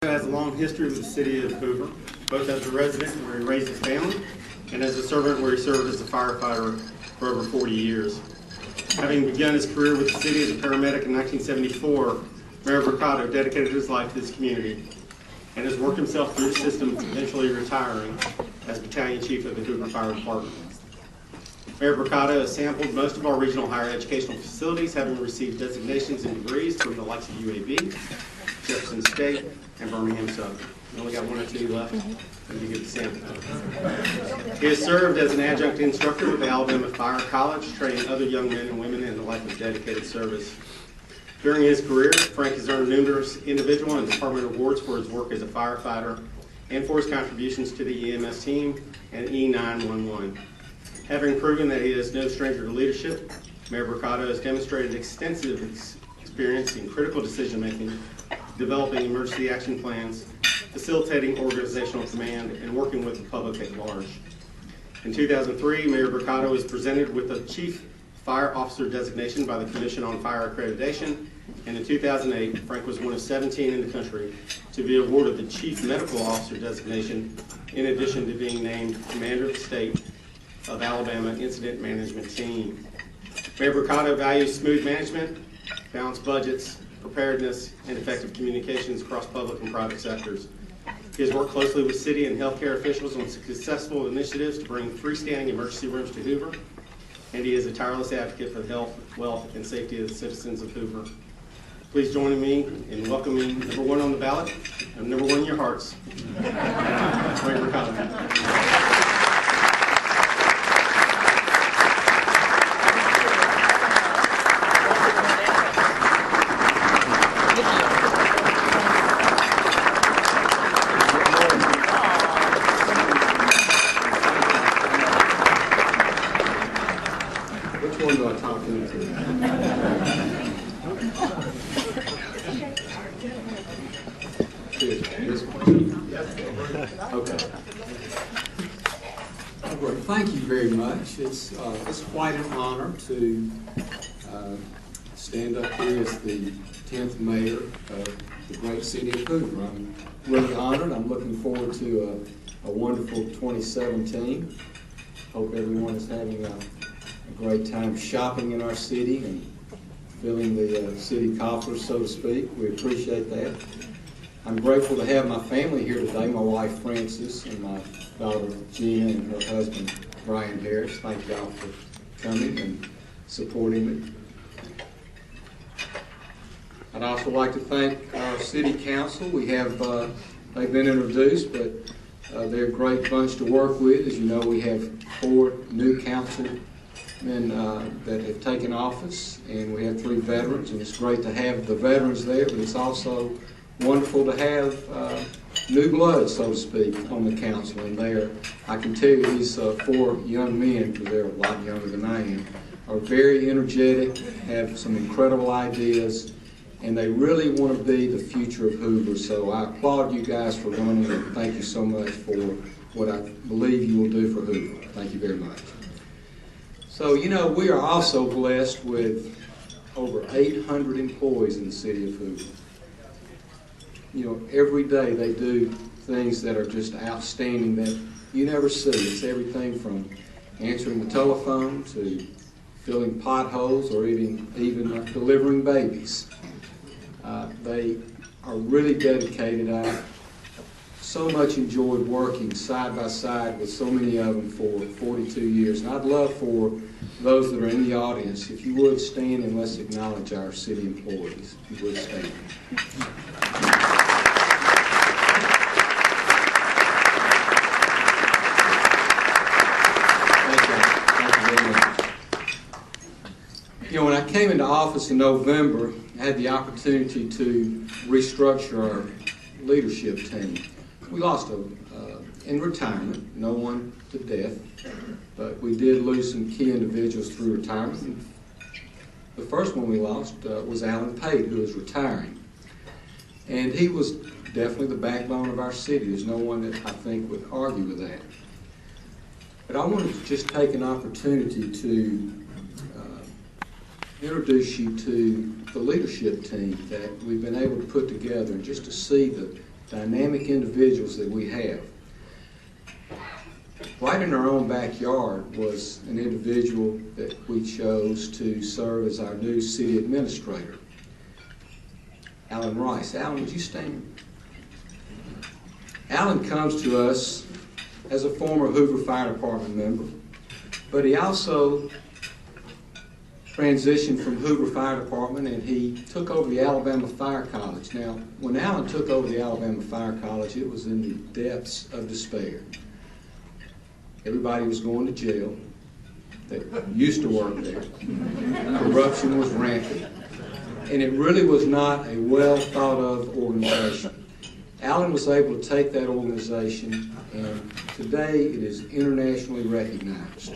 Has a long history with the city of Hoover, both as a resident where he raised his family and as a servant where he served as a firefighter for over 40 years. Having begun his career with the city as a paramedic in 1974, Mayor Mercado dedicated his life to this community and has worked himself through the system, eventually retiring as battalion chief of the Hoover Fire Department. Mayor Mercado has sampled most of our regional higher educational facilities, having received designations and degrees from the likes of UAB, Jefferson State, and Birmingham Southern. We only got one or two left, and you get the sample. He has served as an adjunct instructor with the Alabama Fire College, training other young men and women in the life of dedicated service. During his career, Frank has earned numerous individual and department awards for his work as a firefighter and for his contributions to the EMS team and E911. Having proven that he is no stranger to leadership, Mayor Mercado has demonstrated extensive experience in critical decision-making, developing emergency action plans, facilitating organizational command, and working with the public at large. In 2003, Mayor Mercado was presented with the Chief Fire Officer designation by the Commission on Fire Accreditation, and in 2008, Frank was one of 17 in the country to be awarded the Chief Medical Officer designation, in addition to being named Commander of the State of Alabama Incident Management Team. Mayor Mercado values smooth management, balanced budgets, preparedness, and effective communications across public and private sectors. He has worked closely with city and healthcare officials on successful initiatives to bring freestanding emergency rooms to Hoover, and he is a tireless advocate for the health, wealth, and safety of the citizens of Hoover. Please join me in welcoming number one on the ballot and number one in your hearts, Mayor Mercado. Which one do I talk into? This one? Okay. Well, thank you very much. It's quite an honor to stand up here as the 10th mayor of the great city of Hoover. I'm really honored. I'm looking forward to a wonderful 2017. Hope everyone is having a great time shopping in our city and filling the city coffers, so to speak. We appreciate that. I'm grateful to have my family here today, my wife Frances and my daughter Gina and her husband Brian Harris. Thank y'all for coming and supporting me. I'd also like to thank our city council. We have, they've been introduced, but they're a great bunch to work with. As you know, we have 4 new councilmen that have taken office, and we have 3 veterans, and it's great to have the veterans there, but it's also wonderful to have new blood, so to speak, on the council. And there, I can tell you these 4 young men, because they're a lot younger than I am, are very energetic, have some incredible ideas, and they really want to be the future of Hoover. So I applaud you guys for running, and thank you so much for what I believe you will do for Hoover. Thank you very much. So, you know, we are also blessed with over 800 employees in the city of Hoover. You know, every day they do things that are just outstanding that you never see. It's everything from answering the telephone to filling potholes or even delivering babies. They are really dedicated. I so much enjoyed working side by side with so many of them for 42 years. And I'd love for those that are in the audience, if you would stand and let's acknowledge our city employees. If you would stand. You know, when I came into office in November, I had the opportunity to restructure our leadership team. We lost in retirement, no one to death, but we did lose some key individuals through retirement. The first one we lost was Alan Pate, who was retiring. And he was definitely the backbone of our city. There's no one that I think would argue with that. But I wanted to just take an opportunity to introduce you to the leadership team that we've been able to put together, and just to see the dynamic individuals that we have. Right in our own backyard was an individual that we chose to serve as our new city administrator, Alan Rice. Alan, would you stand? Alan comes to us as a former Hoover Fire Department member, but he also transitioned from Hoover Fire Department and he took over the Alabama Fire College. Now, when Alan took over the Alabama Fire College, it was in the depths of despair. Everybody was going to jail that used to work there. Corruption was rampant. And it really was not a well thought of organization. Alan was able to take that organization, and today it is internationally recognized.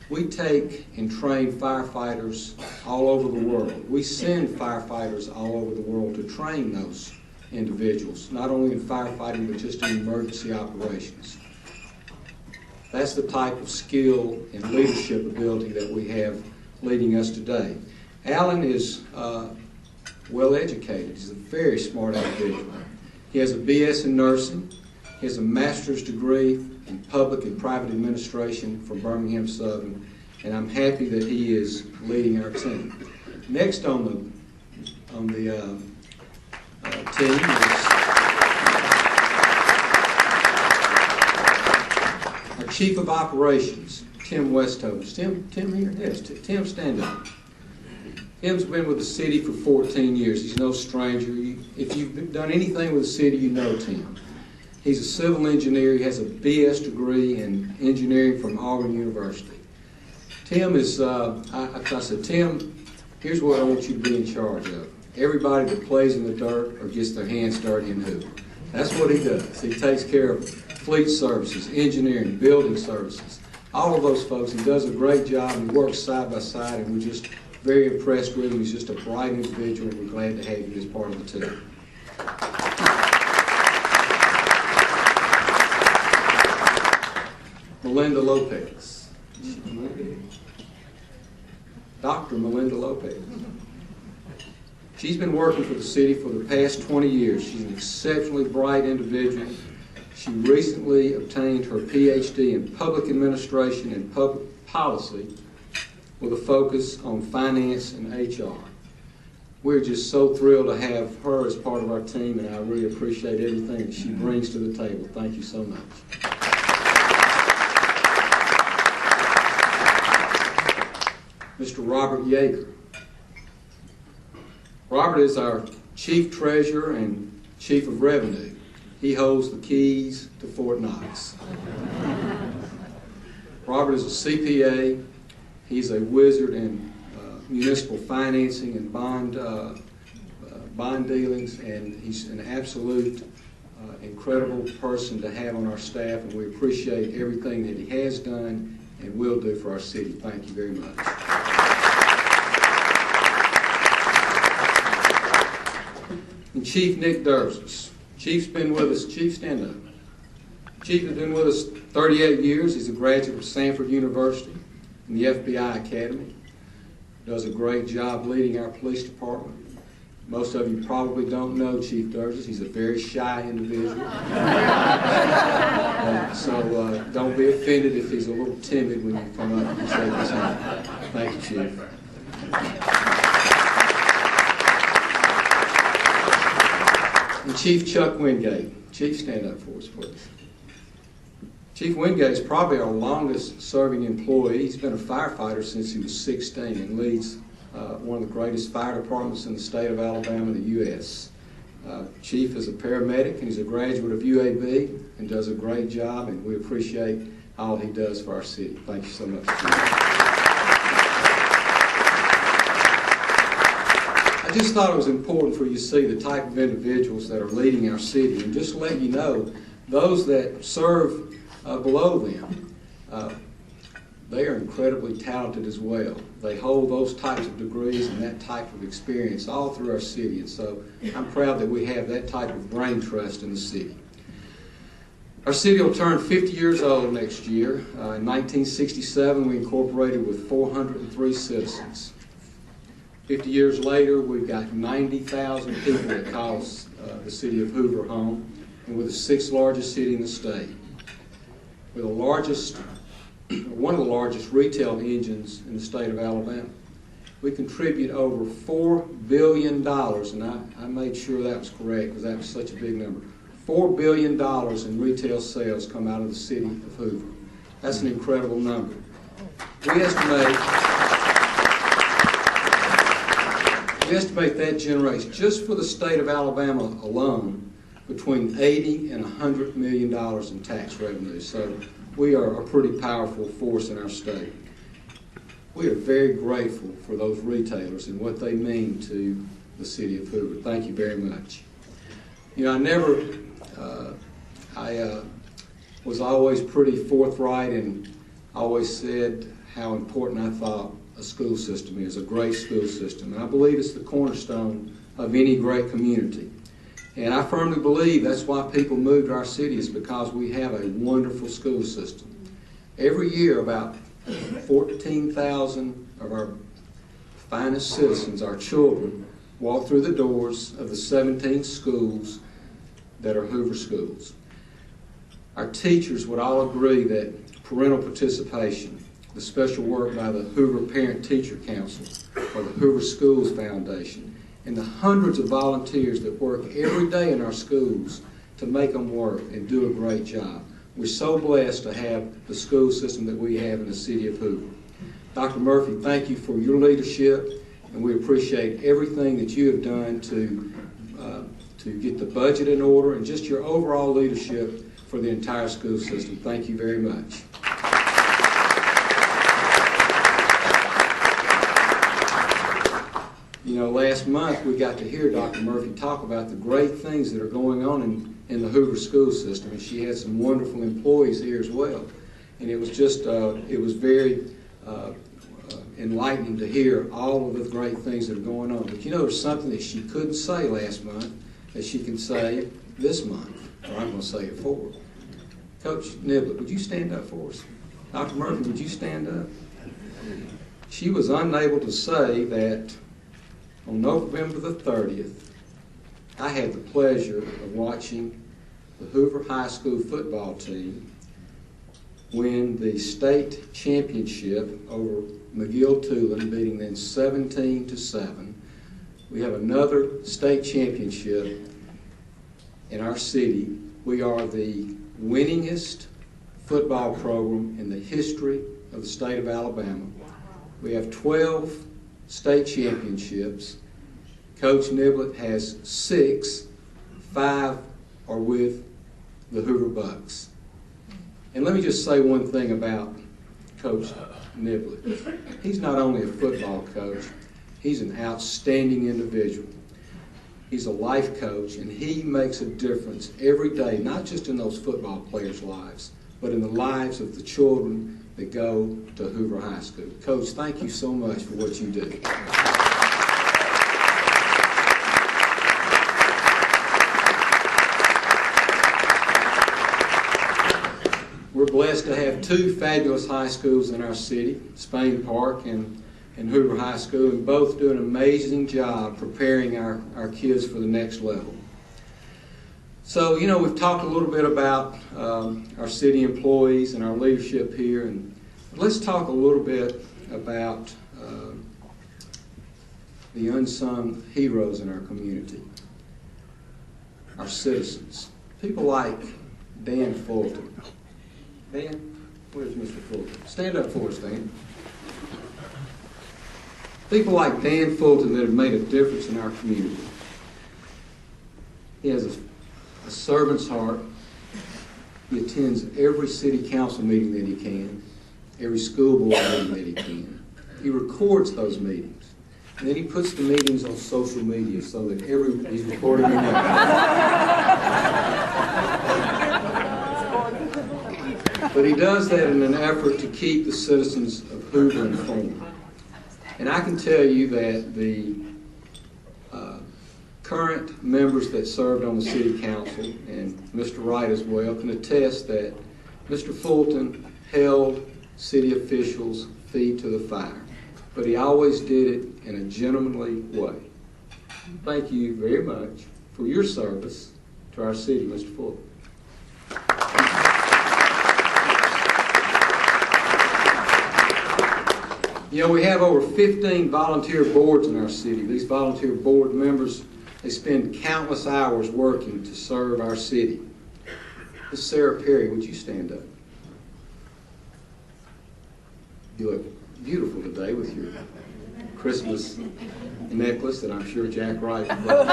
We take and train firefighters all over the world. We send firefighters all over the world to train those individuals, not only in firefighting but just in emergency operations. That's the type of skill and leadership ability that we have leading us today. Alan is well educated. He's a very smart individual. He has a BS in nursing. He has a master's degree in public and private administration from Birmingham Southern, and I'm happy that he is leading our team. Next on the team is our Chief of Operations, Tim Westhoven. Is Tim here? Yes, Tim, stand up. Tim's been with the city for 14 years. He's no stranger. If you've done anything with the city, you know Tim. He's a civil engineer. He has a BS degree in engineering from Auburn University. Tim is, I said, Tim, here's what I want you to be in charge of. Everybody that plays in the dirt or gets their hands dirty in Hoover. That's what he does. He takes care of fleet services, engineering, building services, all of those folks. He does a great job. He works side by side, and we're just very impressed with him. He's just a bright individual, and we're glad to have him as part of the team. Melinda Lopez. Dr. Melinda Lopez. She's been working for the city for the past 20 years. She's an exceptionally bright individual. She recently obtained her PhD in public administration and public policy with a focus on finance and HR. We're just so thrilled to have her as part of our team, and I really appreciate everything that she brings to the table. Thank you so much. Mr. Robert Yeager. Robert is our Chief Treasurer and Chief of Revenue. He holds the keys to Fort Knox. Robert is a CPA. He's a wizard in municipal financing and bond dealings, and he's an absolute incredible person to have on our staff, and we appreciate everything that he has done and will do for our city. Thank you very much. And Chief Nick Durzis. Chief's been with us. Chief, stand up. Chief has been with us 38 years. He's a graduate of Sanford University and the FBI Academy. Does a great job leading our police department. Most of you probably don't know Chief Durzis. He's a very shy individual. So don't be offended if he's a little timid when you come up and shake his hand. Thank you, Chief. And Chief Chuck Wingate. Chief, stand up for us, please. Chief Wingate is probably our longest serving employee. He's been a firefighter since he was 16 and leads one of the greatest fire departments in the state of Alabama, the U.S. Chief is a paramedic, and he's a graduate of UAB and does a great job, and we appreciate all he does for our city. Thank you so much, Chief. I just thought it was important for you to see the type of individuals that are leading our city, and just to let you know, those that serve below them, they are incredibly talented as well. They hold those types of degrees and that type of experience all through our city, and so I'm proud that we have that type of brain trust in the city. Our city will turn 50 years old next year. In 1967, we incorporated with 403 citizens. 50 years later, we've got 90,000 people that call us the city of Hoover home, and we're the 6th largest city in the state. We're the largest, one of the largest retail engines in the state of Alabama. We contribute over $4 billion, and I made sure that was correct because that was such a big number. $4 billion in retail sales come out of the city of Hoover. That's an incredible number. We estimate that generates, just for the state of Alabama alone, between $80 and $100 million in tax revenue. So we are a pretty powerful force in our state. We are very grateful for those retailers and what they mean to the city of Hoover. Thank you very much. You know, I was always pretty forthright and always said how important I thought a school system is, a great school system. And I believe it's the cornerstone of any great community. And I firmly believe that's why people move to our city, is because we have a wonderful school system. Every year, about 14,000 of our finest citizens, our children, walk through the doors of the 17 schools that are Hoover schools. Our teachers would all agree that parental participation, the special work by the Hoover Parent-Teacher Council or the Hoover Schools Foundation, and the hundreds of volunteers that work every day in our schools to make them work and do a great job. We're so blessed to have the school system that we have in the city of Hoover. Dr. Murphy, thank you for your leadership, and we appreciate everything that you have done to get the budget in order and just your overall leadership for the entire school system. Thank you very much. You know, last month we got to hear Dr. Murphy talk about the great things that are going on in the Hoover school system, and she had some wonderful employees here as well. And it was just, it was very enlightening to hear all of the great things that are going on. But you know, there's something that she couldn't say last month that she can say this month, or I'm going to say it for her. Coach Niblett, would you stand up for us? Dr. Murphy, would you stand up? She was unable to say that on November the 30th, I had the pleasure of watching the Hoover High School football team win the state championship over McGill-Tulane, beating them 17-7. We have another state championship in our city. We are the winningest football program in the history of the state of Alabama. We have 12 state championships. Coach Niblett has 6. 5 are with the Hoover Bucks. And let me just say one thing about Coach Niblett. He's not only a football coach, he's an outstanding individual. He's a life coach, and he makes a difference every day, not just in those football players' lives, but in the lives of the children that go to Hoover High School. Coach, thank you so much for what you do. We're blessed to have 2 fabulous high schools in our city, Spain Park and Hoover High School, and both do an amazing job preparing our kids for the next level. So, you know, we've talked a little bit about our city employees and our leadership here, and let's talk a little bit about the unsung heroes in our community, our citizens, people like Dan Fulton. Dan, where's Mr. Fulton? Stand up for us, Dan. People like Dan Fulton that have made a difference in our community. He has a servant's heart. He attends every city council meeting that he can, every school board meeting that he can. He records those meetings. And then he puts the meetings on social media so that he's recording them But he does that in an effort to keep the citizens of Hoover informed. And I can tell you that the current members that served on the city council, and Mr. Wright as well, can attest that Mr. Fulton held city officials' feet to the fire. But he always did it in a gentlemanly way. Thank you very much for your service to our city, Mr. Fuller. You know, we have over 15 volunteer boards in our city. These volunteer board members, they spend countless hours working to serve our city. Miss Sarah Perry, would you stand up? You look beautiful today with your Christmas necklace that I'm sure Jack Wright brought.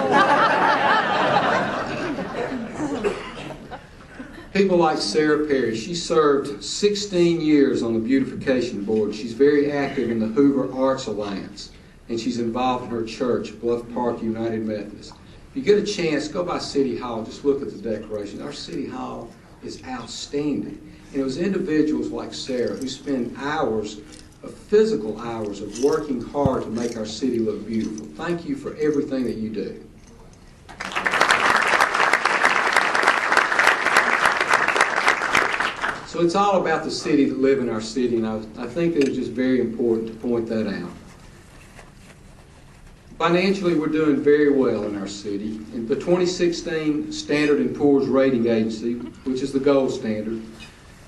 People like Sarah Perry, she served 16 years on the beautification board. She's very active in the Hoover Arts Alliance, and she's involved in her church, Bluff Park United Methodist. If you get a chance, go by City Hall, just look at the decorations. Our City Hall is outstanding. And it was individuals like Sarah who spend hours, physical hours, of working hard to make our city look beautiful. Thank you for everything that you do. So it's all about the city that live in our city, and I think that it's just very important to point that out. Financially, we're doing very well in our city. In the 2016 Standard & Poor's Rating Agency, which is the gold standard,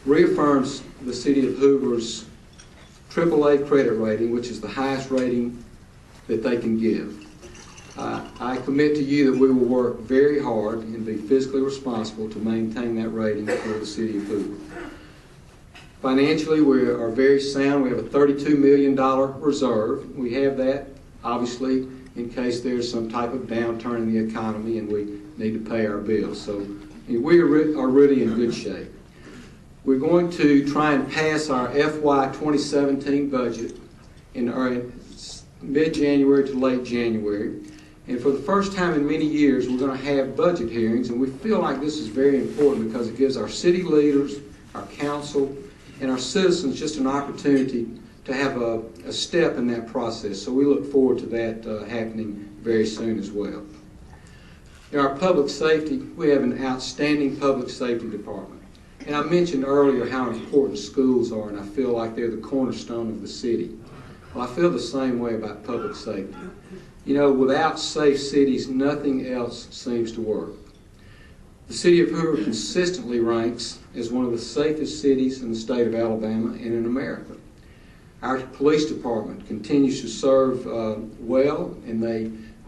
reaffirms the city of Hoover's AAA credit rating, which is the highest rating that they can give. I commit to you that we will work very hard and be fiscally responsible to maintain that rating for the city of Hoover. Financially, we are very sound. We have a $32 million reserve. We have that, obviously, in case there's some type of downturn in the economy and we need to pay our bills. So we are really in good shape. We're going to try and pass our FY 2017 budget in mid-January to late January. And for the first time in many years, we're going to have budget hearings, and we feel like this is very important because it gives our city leaders, our council, and our citizens just an opportunity to have a step in that process. So we look forward to that happening very soon as well. In our public safety, we have an outstanding public safety department. And I mentioned earlier how important schools are, and I feel like they're the cornerstone of the city. Well, I feel the same way about public safety. You know, without safe cities, nothing else seems to work. The city of Hoover consistently ranks as one of the safest cities in the state of Alabama and in America. Our police department continues to serve well, and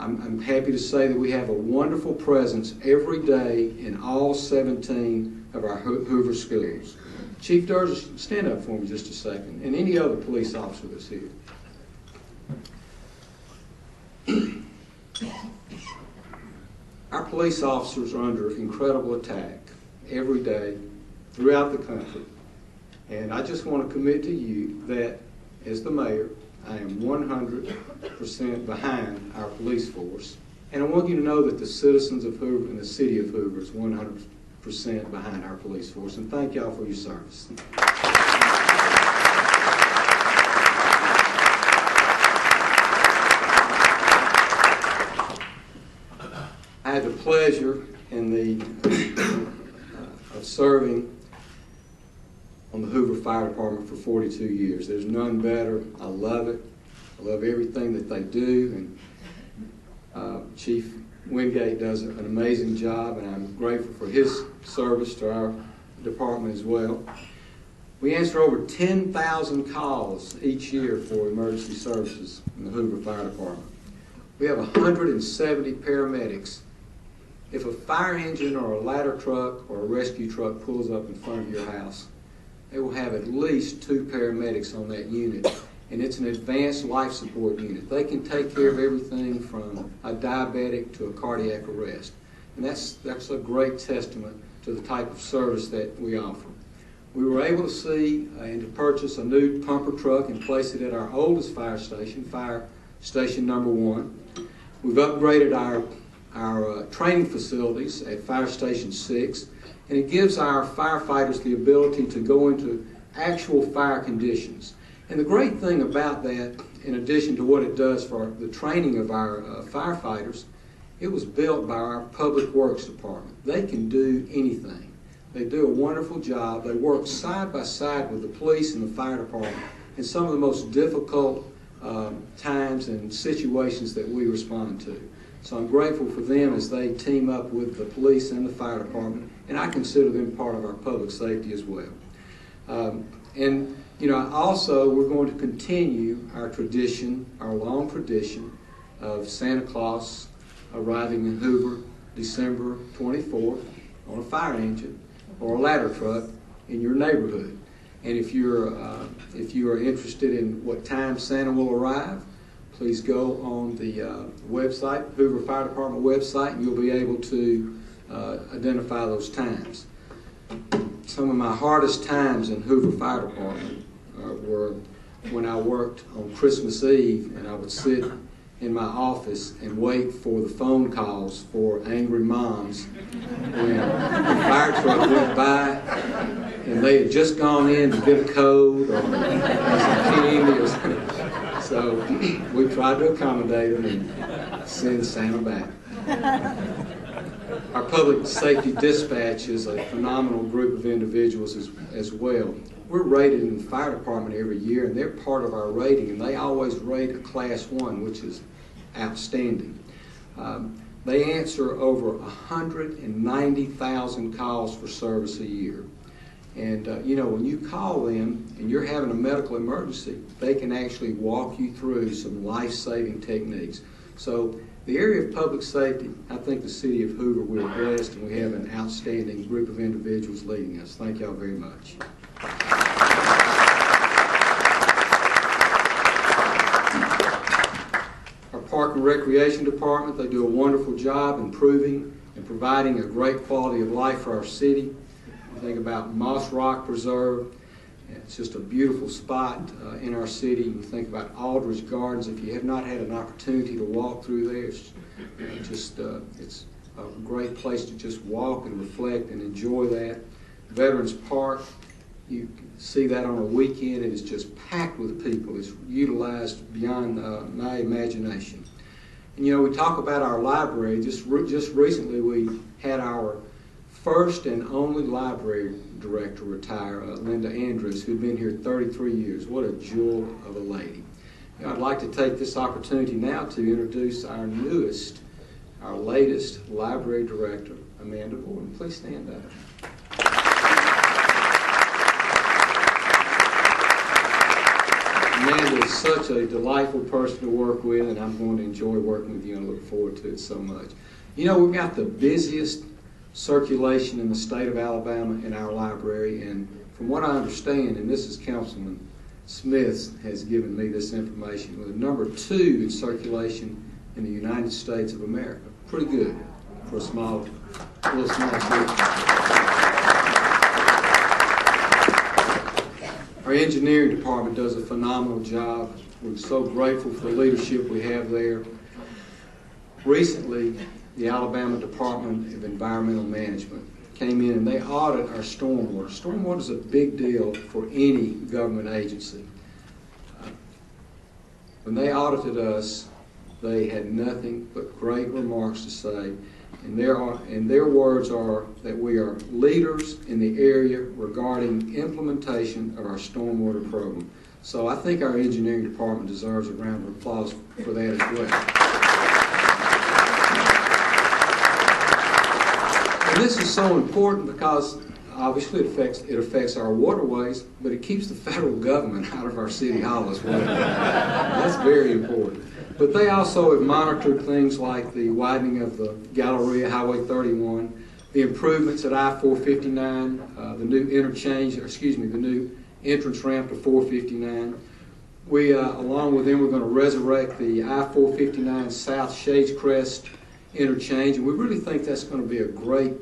I'm happy to say that we have a wonderful presence every day in all 17 of our Hoover schools. Chief Durst, stand up for me just a second, and any other police officer that's here. Our police officers are under incredible attack every day throughout the country. And I just want to commit to you that, as the mayor, I am 100% behind our police force. And I want you to know that the citizens of Hoover and the city of Hoover is 100% behind our police force. And thank y'all for your service. I had the pleasure of serving on the Hoover Fire Department for 42 years. There's none better. I love it. I love everything that they do. And Chief Wingate does an amazing job, and I'm grateful for his service to our department as well. We answer over 10,000 calls each year for emergency services in the Hoover Fire Department. We have 170 paramedics. If a fire engine or a ladder truck or a rescue truck pulls up in front of your house, they will have at least 2 paramedics on that unit, and it's an advanced life support unit. They can take care of everything from a diabetic to a cardiac arrest, and that's a great testament to the type of service that we offer. We were able to see and to purchase a new pumper truck and place it at our oldest fire station number 1. We've upgraded our training facilities at Fire Station 6, and it gives our firefighters the ability to go into actual fire conditions. And the great thing about that, in addition to what it does for the training of our firefighters, it was built by our Public Works Department. They can do anything. They do a wonderful job. They work side by side with the police and the fire department in some of the most difficult times and situations that we respond to. So I'm grateful for them as they team up with the police and the fire department, and I consider them part of our public safety as well. And you know, also we're going to continue our tradition, our long tradition of Santa Claus arriving in Hoover December 24th on a fire engine or a ladder truck in your neighborhood. And if you are interested in what time Santa will arrive, please go on the website, Hoover Fire Department website, and you'll be able to identify those times. Some of my hardest times in Hoover Fire Department were when I worked on Christmas Eve, and I would sit in my office and wait for the phone calls for angry moms when the fire truck went by and they had just gone in to get a code or some candy or something. So we tried to accommodate them and send Santa back. Our public safety dispatch is a phenomenal group of individuals as well. We're rated in the fire department every year, and they're part of our rating, and they always rate a Class 1, which is outstanding. They answer over 190,000 calls for service a year. And you know, when you call them and you're having a medical emergency, they can actually walk you through some life-saving techniques. So the area of public safety, I think the city of Hoover, we're blessed, and we have an outstanding group of individuals leading us. Thank y'all very much. Our Park and Recreation Department, they do a wonderful job improving and providing a great quality of life for our city. Think about Moss Rock Preserve. It's just a beautiful spot in our city. You think about Aldridge Gardens. If you have not had an opportunity to walk through there, it's a great place to just walk and reflect and enjoy that. Veterans Park, you can see that on a weekend, and it's just packed with people. It's utilized beyond my imagination. And you know, we talk about our library. Just recently we had our first and only library director retire, Linda Andrews, who'd been here 33 years. What a jewel of a lady. You know, I'd like to take this opportunity now to introduce our latest library director, Amanda Borden. Please stand up. Amanda is such a delightful person to work with, and I'm going to enjoy working with you and look forward to it so much. You know, we've got the busiest circulation in the state of Alabama in our library, and from what I understand, and this is Councilman Smith has given me this information, we're number 2 in circulation in the United States of America. Pretty good for a little small group. Our engineering department does a phenomenal job. We're so grateful for the leadership we have there. Recently, the Alabama Department of Environmental Management came in and they audit our stormwater. Stormwater is a big deal for any government agency. When they audited us, they had nothing but great remarks to say, and their words are that we are leaders in the area regarding implementation of our stormwater program. So I think our engineering department deserves a round of applause for that as well. And this is so important because obviously it affects our waterways, but it keeps the federal government out of our city hall as well. That's very important. But they also have monitored things like the widening of the Galleria, Highway 31, the improvements at I-459, the new the new entrance ramp to 459. We, along with them, we're going to resurrect the I-459 South Shades Crest interchange, and we really think that's going to be a great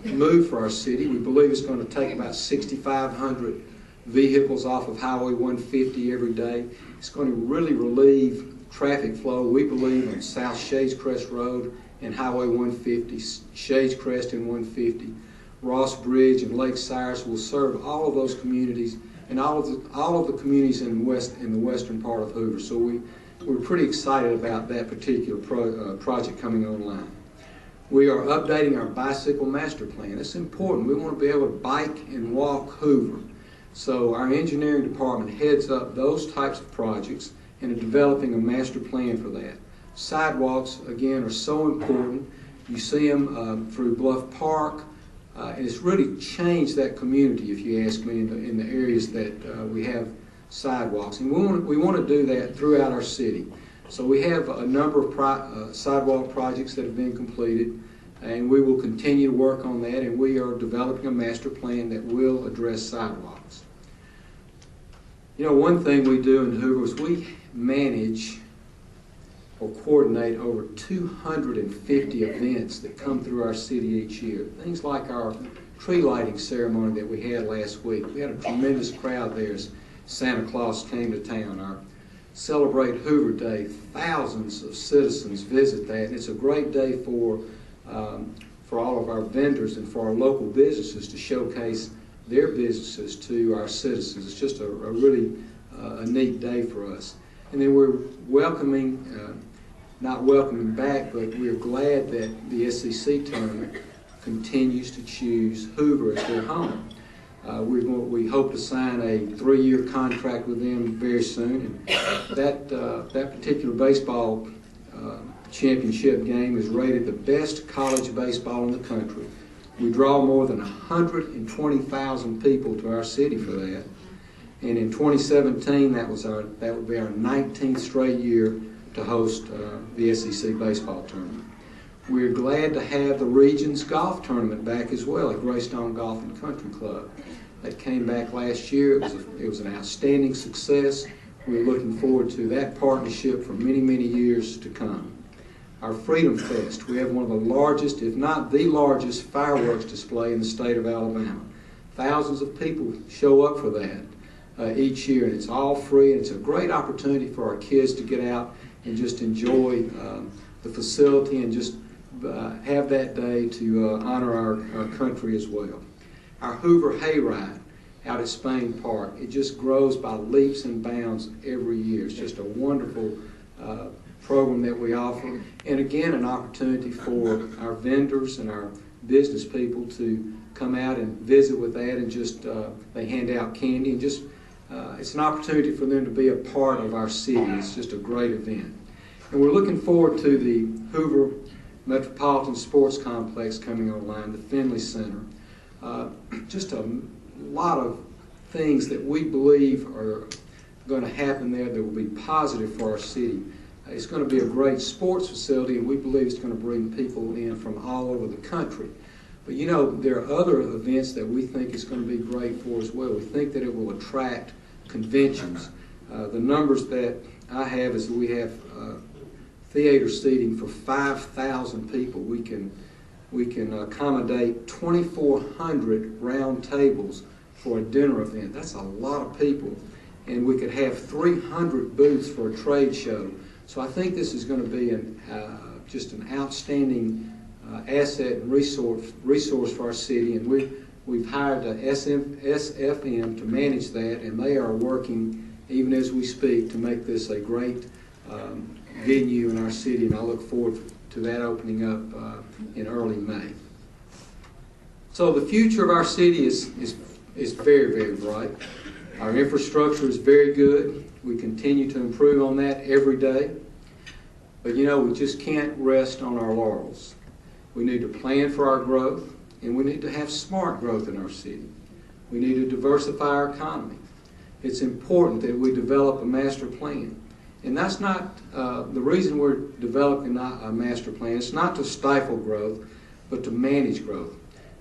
move for our city. We believe it's going to take about 6,500 vehicles off of Highway 150 every day. It's going to really relieve traffic flow, we believe, on South Shades Crest Road and Highway 150, Shades Crest and 150. Ross Bridge and Lake Cyrus will serve all of those communities and all of the communities in the western part of Hoover. So we're pretty excited about that particular project coming online. We are updating our bicycle master plan. It's important. We want to be able to bike and walk Hoover. So our engineering department heads up those types of projects and are developing a master plan for that. sidewalks, again, are so important. You see them through Bluff Park, and it's really changed that community, if you ask me, in the areas that we have sidewalks. And we want to do that throughout our city. So we have a number of sidewalk projects that have been completed, and we will continue to work on that, and we are developing a master plan that will address sidewalks. You know, one thing we do in Hoover is we manage or coordinate over 250 events that come through our city each year. Things like our tree lighting ceremony that we had last week. We had a tremendous crowd there as Santa Claus came to town. Our Celebrate Hoover Day, thousands of citizens visit that, and it's a great day for all of our vendors and for our local businesses to showcase their businesses to our citizens. It's just a really a neat day for us. And then we're welcoming, not welcoming back, but we're glad that the SEC tournament continues to choose Hoover as their home. We hope to sign a 3-year contract with them very soon. And that particular baseball championship game is rated the best college baseball in the country. We draw more than 120,000 people to our city for that. And in 2017, that would be our 19th straight year to host the SEC baseball tournament. We're glad to have the region's golf tournament back as well at Greystone Golf and Country Club. That came back last year. It was an outstanding success. We're looking forward to that partnership for many, many years to come. Our Freedom Fest, we have one of the largest, if not the largest, fireworks display in the state of Alabama. Thousands of people show up for that each year, and it's all free, and it's a great opportunity for our kids to get out and just enjoy the facility and just have that day to honor our country as well. Our Hoover Hayride out at Spain Park, it just grows by leaps and bounds every year. It's just a wonderful program that we offer, and again, an opportunity for our vendors and our business people to come out and visit with that, and just they hand out candy, and just it's an opportunity for them to be a part of our city. It's just a great event. And we're looking forward to the Hoover Metropolitan Sports Complex coming online, the Finley Center. Just a lot of things that we believe are going to happen there that will be positive for our city. It's going to be a great sports facility, and we believe it's going to bring people in from all over the country. But you know, there are other events that we think is going to be great for as well. We think that it will attract conventions. The numbers that I have is that we have theater seating for 5,000 people. We can accommodate 2,400 round tables for a dinner event. That's a lot of people. And we could have 300 booths for a trade show. So I think this is going to be just an outstanding asset and resource for our city. And we've hired SFM to manage that, and they are working, even as we speak, to make this a great venue in our city. And I look forward to that opening up in early May. So the future of our city is very, very bright. Our infrastructure is very good. We continue to improve on that every day. But you know, we just can't rest on our laurels. We need to plan for our growth, and we need to have smart growth in our city. We need to diversify our economy. It's important that we develop a master plan. And that's not the reason we're developing a master plan. It's not to stifle growth, but to manage growth.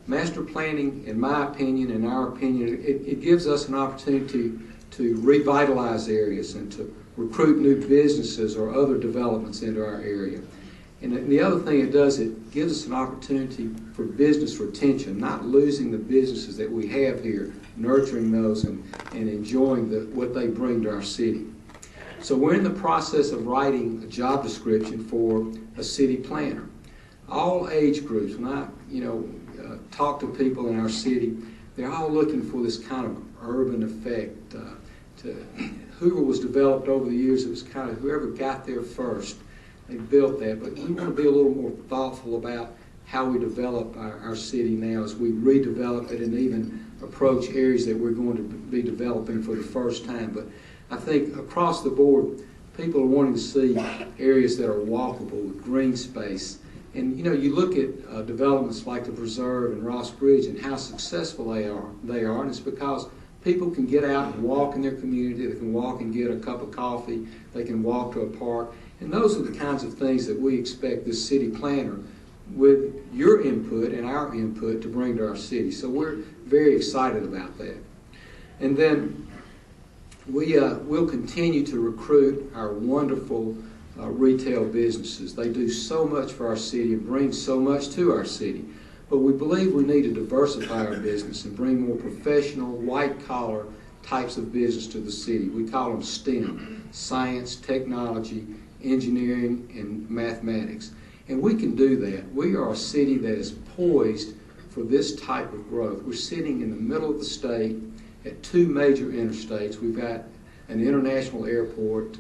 Master planning, in my opinion, in our opinion, it gives us an opportunity to revitalize areas and to recruit new businesses or other developments into our area. And the other thing it does, it gives us an opportunity for business retention, not losing the businesses that we have here, nurturing those and enjoying what they bring to our city. So we're in the process of writing a job description for a city planner. All age groups, when I talk to people in our city, they're all looking for this kind of urban effect. Hoover was developed over the years. It was kind of whoever got there first, they built that. But we want to be a little more thoughtful about how we develop our city now as we redevelop it and even approach areas that we're going to be developing for the first time. But I think across the board, People are wanting to see areas that are walkable with green space. And you look at developments like the Preserve and Ross Bridge and how successful they are, and it's because people can get out and walk in their community. They can walk and get a cup of coffee. They can walk to a park. And those are the kinds of things that we expect this city planner, with your input and our input, to bring to our city. So we're very excited about that. And then we'll continue to recruit our wonderful retail businesses. They do so much for our city and bring so much to our city. But we believe we need to diversify our business and bring more professional, white-collar types of business to the city. We call them STEM: science, technology, engineering, and mathematics. And we can do that. We are a city that is poised for this type of growth. We're sitting in the middle of the state at two major interstates. We've got an international airport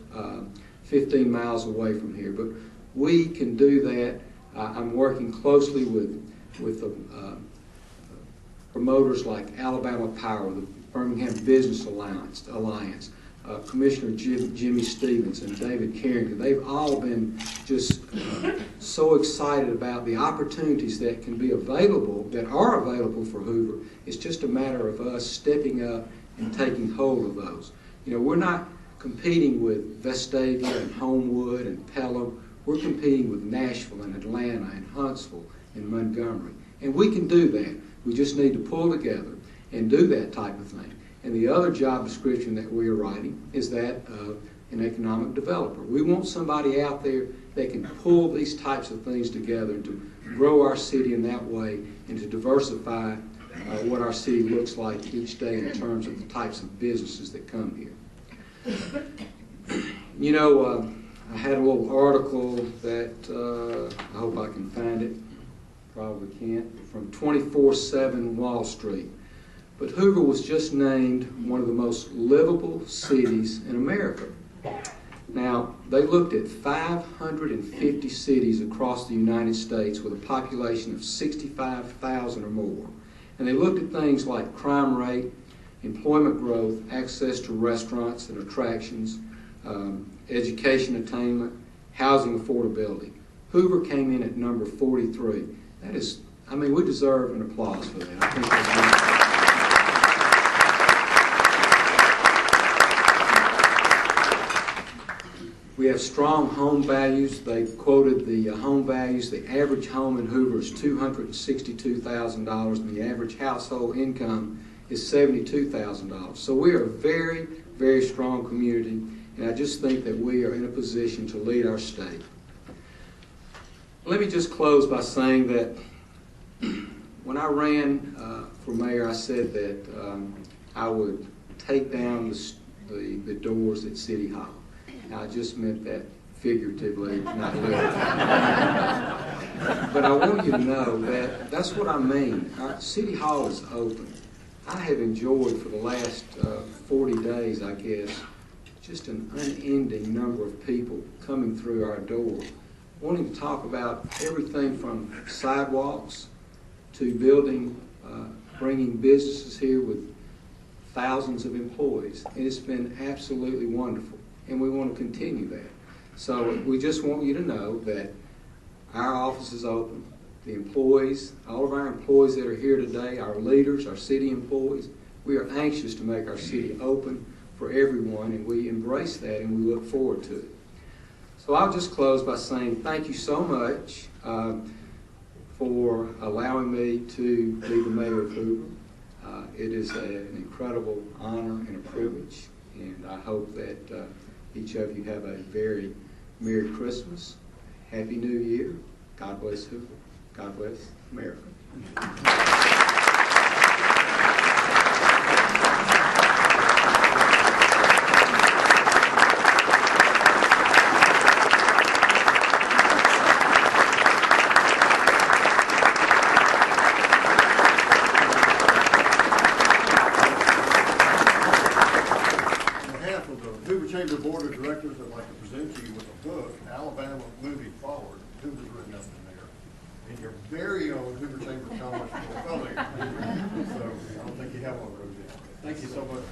15 miles away from here. But we can do that. I'm working closely with promoters like Alabama Power, the Birmingham Business Alliance, Commissioner Jimmy Stevens and David Carrington. They've all been just so excited about the opportunities that can be available, that are available for Hoover. It's just a matter of us stepping up and taking hold of those. We're not competing with Vestavia and Homewood and Pelham. We're competing with Nashville and Atlanta and Huntsville and Montgomery. And we can do that. We just need to pull together and do that type of thing. And the other job description that we are writing is that of an economic developer. We want somebody out there that can pull these types of things together and to grow our city in that way and to diversify what our city looks like each day in terms of the types of businesses that come here. I had a little article that I hope I can find it. Probably can't. From 24/7 Wall Street. But Hoover was just named one of the most livable cities in America. Now, they looked at 550 cities across the United States with a population of 65,000 or more. And they looked at things like crime rate, employment growth, access to restaurants and attractions, education attainment, housing affordability. Hoover came in at number 43. That is, we deserve an applause for that. I think that's We have strong home values. They quoted the home values. The average home in Hoover is $262,000, and the average household income is $72,000. So we are a very, very strong community, and I just think that we are in a position to lead our state. Let me just close by saying that when I ran for mayor, I said that I would take down the doors at City Hall. Now, I just meant that figuratively, not literally. But I want you to know that that's what I mean. Our City Hall is open. I have enjoyed for the last 40 days, I guess, just an unending number of people coming through our door, wanting to talk about everything from sidewalks to bringing businesses here with thousands of employees. And it's been absolutely wonderful. And we want to continue that. So we just want you to know that our office is open. The employees, all of our employees that are here today, our leaders, our city employees, we are anxious to make our city open for everyone, and we embrace that and we look forward to it. So I'll just close by saying thank you so much for allowing me to be the mayor of Hoover. It is an incredible honor and a privilege, and I hope that each of you have a very Merry Christmas, Happy New Year. God bless Hoover. God bless America. Chamber Board of Directors, I'd like to present to you with a book, Alabama Moving Forward. Hoover's written up in there. And your very own Hoover Chamber of Commerce portfolio. So I don't think you have one of those yet. Thank you so much.